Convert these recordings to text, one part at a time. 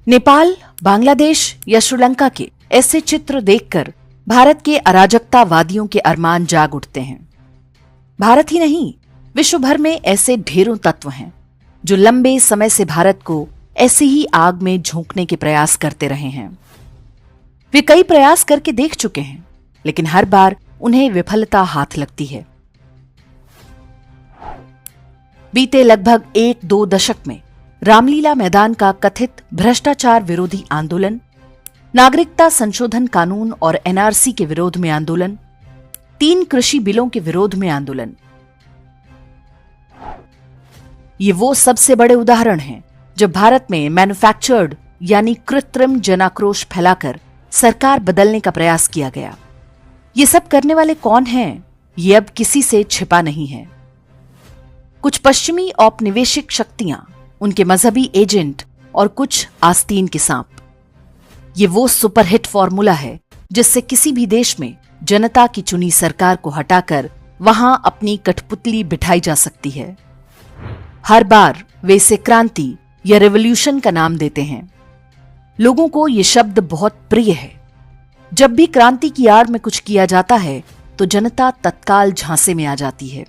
नेपाल, बांग्लादेश या श्रीलंका के ऐसे चित्र देखकर भारत के अराजकतावादियों के अरमान जाग उठते हैं। भारत ही नहीं, विश्व भर में ऐसे ढेरों तत्व हैं जो लंबे समय से भारत को ऐसी ही आग में झोंकने के प्रयास करते रहे हैं। वे कई प्रयास करके देख चुके हैं, लेकिन हर बार उन्हें विफलता हाथ लगती है। बीते लगभग 1-2 दशक में रामलीला मैदान का कथित भ्रष्टाचार विरोधी आंदोलन, नागरिकता संशोधन कानून और एनआरसी के विरोध में आंदोलन, 3 कृषि बिलों के विरोध में आंदोलन, ये वो सबसे बड़े उदाहरण हैं जब भारत में मैन्युफैक्चर्ड यानी कृत्रिम जनाक्रोश फैलाकर सरकार बदलने का प्रयास किया गया। ये सब करने वाले कौन हैं, ये अब किसी से छिपा नहीं है। कुछ पश्चिमी औपनिवेशिक शक्तियां, उनके मजहबी एजेंट और कुछ आस्तीन के सांप। ये वो सुपरहिट फॉर्मूला है जिससे किसी भी देश में जनता की चुनी सरकार को हटाकर वहां अपनी कठपुतली बिठाई जा सकती है। हर बार वे इसे क्रांति या रेवोल्यूशन का नाम देते हैं। लोगों को ये शब्द बहुत प्रिय है। जब भी क्रांति की आड़ में कुछ किया जाता है तो जनता तत्काल झांसे में आ जाती है।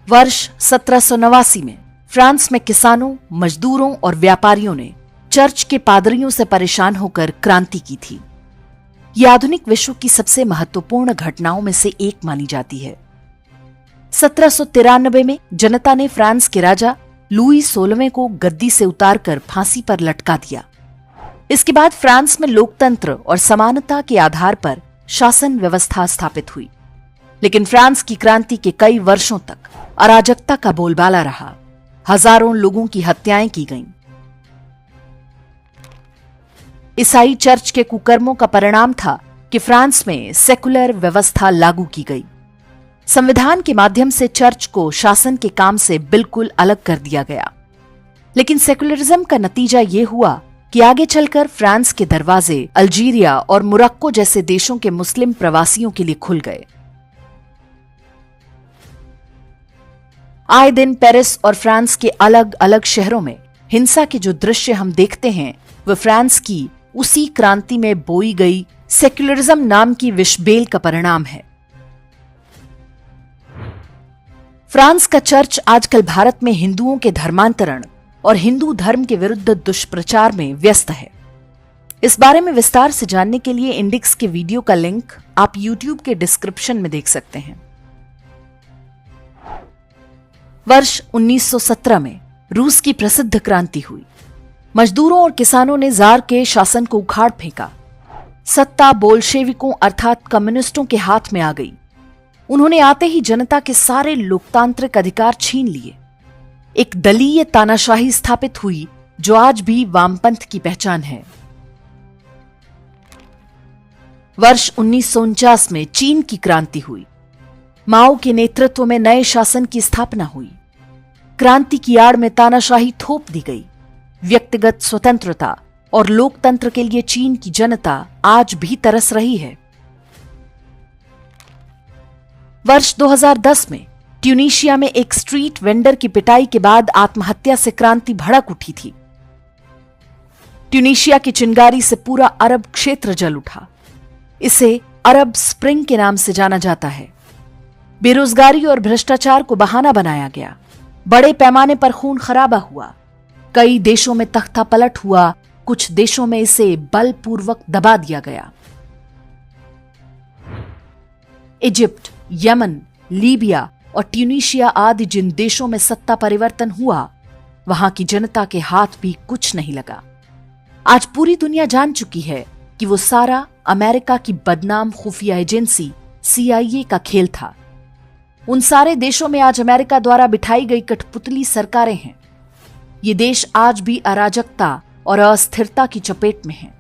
वर्ष 1789 में फ्रांस में किसानों, मजदूरों और व्यापारियों ने चर्च के पादरियों से परेशान होकर क्रांति की थी। यह आधुनिक विश्व की सबसे महत्वपूर्ण घटनाओं में से एक मानी जाती है। 1793 में जनता ने फ्रांस के राजा लुई 16वें को गद्दी से उतारकर फांसी पर लटका दिया। इसके बाद फ्रांस में लोकतंत्र और समानता के आधार पर शासन व्यवस्था स्थापित हुई। लेकिन फ्रांस की क्रांति के कई वर्षों तक अराजकता का बोलबाला रहा। हजारों लोगों की हत्याएं की गईं। ईसाई चर्च के कुकर्मों का परिणाम था कि फ्रांस में सेकुलर व्यवस्था लागू की गई। संविधान के माध्यम से चर्च को शासन के काम से बिल्कुल अलग कर दिया गया। लेकिन सेकुलरिज्म का नतीजा यह हुआ कि आगे चलकर फ्रांस के दरवाजे अल्जीरिया और मोरक्को जैसे देशों के मुस्लिम प्रवासियों के लिए खुल गए। आए दिन पेरिस और फ्रांस के अलग अलग शहरों में हिंसा के जो दृश्य हम देखते हैं वह फ्रांस की उसी क्रांति में बोई गई सेक्युलरिज्म नाम की विषबेल का परिणाम है। फ्रांस का चर्च आजकल भारत में हिंदुओं के धर्मांतरण और हिंदू धर्म के विरुद्ध दुष्प्रचार में व्यस्त है। इस बारे में विस्तार से जानने के लिए इंडेक्स के वीडियो का लिंक आप YouTube के डिस्क्रिप्शन में देख सकते हैं। वर्ष 1917 में रूस की प्रसिद्ध क्रांति हुई। मजदूरों और किसानों ने जार के शासन को उखाड़ फेंका। सत्ता बोल्शेविकों अर्थात कम्युनिस्टों के हाथ में आ गई। उन्होंने आते ही जनता के सारे लोकतांत्रिक अधिकार छीन लिए। एक दलीय तानाशाही स्थापित हुई जो आज भी वामपंथ की पहचान है। वर्ष 1949 में चीन की क्रांति हुई। माओ के नेतृत्व में नए शासन की स्थापना हुई। क्रांति की आड़ में तानाशाही थोप दी गई। व्यक्तिगत स्वतंत्रता और लोकतंत्र के लिए चीन की जनता आज भी तरस रही है। वर्ष 2010 में ट्यूनीशिया में एक स्ट्रीट वेंडर की पिटाई के बाद आत्महत्या से क्रांति भड़क उठी थी। ट्यूनीशिया की चिंगारी से पूरा अरब क्षेत्र जल उठा। इसे अरब स्प्रिंग के नाम से जाना जाता है। बेरोजगारी और भ्रष्टाचार को बहाना बनाया गया। बड़े पैमाने पर खून खराबा हुआ। कई देशों में तख्ता पलट हुआ। कुछ देशों में इसे बलपूर्वक दबा दिया गया। इजिप्ट, यमन, लीबिया और ट्यूनीशिया आदि जिन देशों में सत्ता परिवर्तन हुआ, वहां की जनता के हाथ भी कुछ नहीं लगा। आज पूरी दुनिया जान चुकी है कि वो सारा अमेरिका की बदनाम खुफिया एजेंसी CIA का खेल था। उन सारे देशों में आज अमेरिका द्वारा बिठाई गई कठपुतली सरकारें हैं। ये देश आज भी अराजकता और अस्थिरता की चपेट में हैं।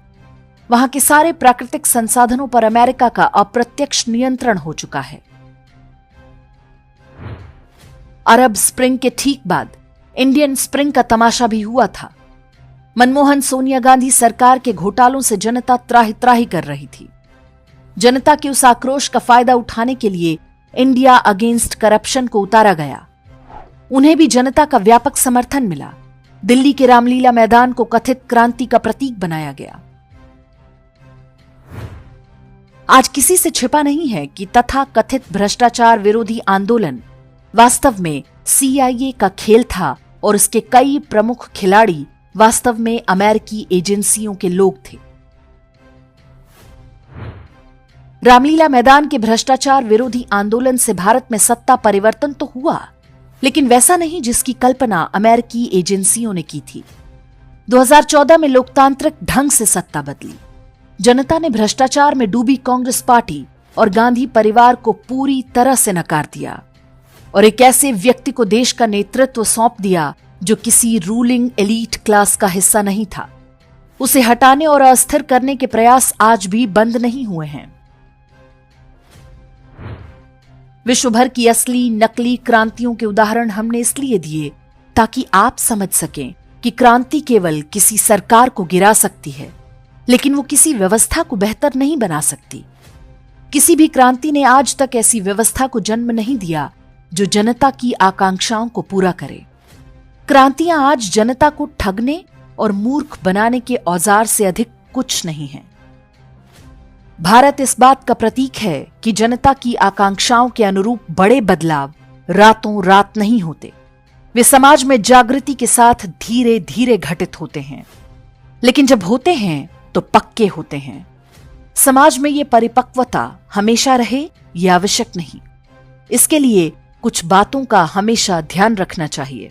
वहां के सारे प्राकृतिक संसाधनों पर अमेरिका का अप्रत्यक्ष नियंत्रण हो चुका है। अरब स्प्रिंग के ठीक बाद इंडियन स्प्रिंग का तमाशा भी हुआ था। मनमोहन सोनिया गांधी सरकार के घोटालों से जनता त्राहि त्राहि कर रही थी। जनता के उस आक्रोश का फायदा उठाने के लिए इंडिया अगेंस्ट करप्शन को उतारा गया। उन्हें भी जनता का व्यापक समर्थन मिला। दिल्ली के रामलीला मैदान को कथित क्रांति का प्रतीक बनाया गया। आज किसी से छिपा नहीं है कि तथा कथित भ्रष्टाचार विरोधी आंदोलन वास्तव में CIA का खेल था और उसके कई प्रमुख खिलाड़ी वास्तव में अमेरिकी एजेंसियों के लोग थे। रामलीला मैदान के भ्रष्टाचार विरोधी आंदोलन से भारत में सत्ता परिवर्तन तो हुआ, लेकिन वैसा नहीं जिसकी कल्पना अमेरिकी एजेंसियों ने की थी। 2014 में लोकतांत्रिक ढंग से सत्ता बदली। जनता ने भ्रष्टाचार में डूबी कांग्रेस पार्टी और गांधी परिवार को पूरी तरह से नकार दिया और एक ऐसे व्यक्ति को देश का नेतृत्व सौंप दिया जो किसी रूलिंग एलीट क्लास का हिस्सा नहीं था। उसे हटाने और अस्थिर करने के प्रयास आज भी बंद नहीं हुए हैं। विश्व भर की असली नकली क्रांतियों के उदाहरण हमने इसलिए दिए ताकि आप समझ सकें कि क्रांति केवल किसी सरकार को गिरा सकती है, लेकिन वो किसी व्यवस्था को बेहतर नहीं बना सकती। किसी भी क्रांति ने आज तक ऐसी व्यवस्था को जन्म नहीं दिया जो जनता की आकांक्षाओं को पूरा करे। क्रांतियां आज जनता को ठगने और मूर्ख बनाने के औजार से अधिक कुछ नहीं है। भारत इस बात का प्रतीक है कि जनता की आकांक्षाओं के अनुरूप बड़े बदलाव रातों रात नहीं होते। वे समाज में जागृति के साथ धीरे धीरे घटित होते हैं, लेकिन जब होते हैं तो पक्के होते हैं। समाज में ये परिपक्वता हमेशा रहे ये आवश्यक नहीं। इसके लिए कुछ बातों का हमेशा ध्यान रखना चाहिए।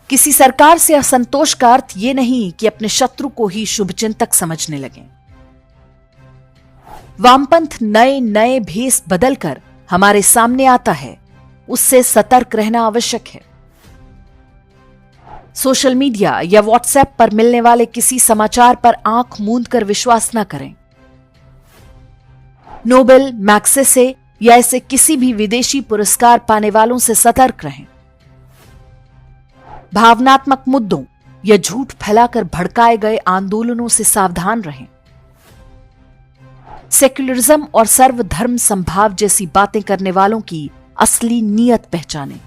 किसी सरकार से असंतोष का अर्थ ये नहीं कि अपने शत्रु को ही शुभचिंतक समझने लगें। वामपंथ नए नए भेस बदलकर हमारे सामने आता है, उससे सतर्क रहना आवश्यक है। सोशल मीडिया या व्हाट्सएप पर मिलने वाले किसी समाचार पर आंख मूंद कर विश्वास न करें। नोबेल, मैग्सेसे या ऐसे किसी भी विदेशी पुरस्कार पाने वालों से सतर्क रहें। भावनात्मक मुद्दों या झूठ फैलाकर भड़काए गए आंदोलनों से सावधान रहें। सेक्युलरिज्म और सर्वधर्म संभाव जैसी बातें करने वालों की असली नीयत पहचानें।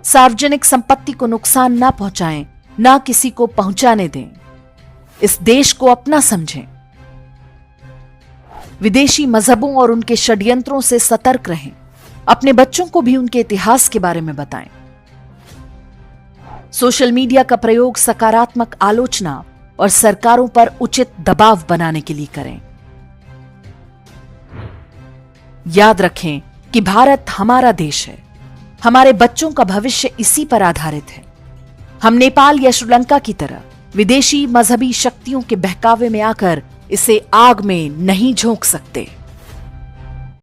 सार्वजनिक संपत्ति को नुकसान ना पहुंचाएं, ना किसी को पहुंचाने दें। इस देश को अपना समझें। विदेशी मजहबों और उनके षड्यंत्रों से सतर्क रहें। अपने बच्चों को भी उनके इतिहास के बारे में बताएं। सोशल मीडिया का प्रयोग सकारात्मक आलोचना और सरकारों पर उचित दबाव बनाने के लिए करें। याद रखें कि भारत हमारा देश है। हमारे बच्चों का भविष्य इसी पर आधारित है। हम नेपाल या श्रीलंका की तरह विदेशी मजहबी शक्तियों के बहकावे में आकर इसे आग में नहीं झोंक सकते।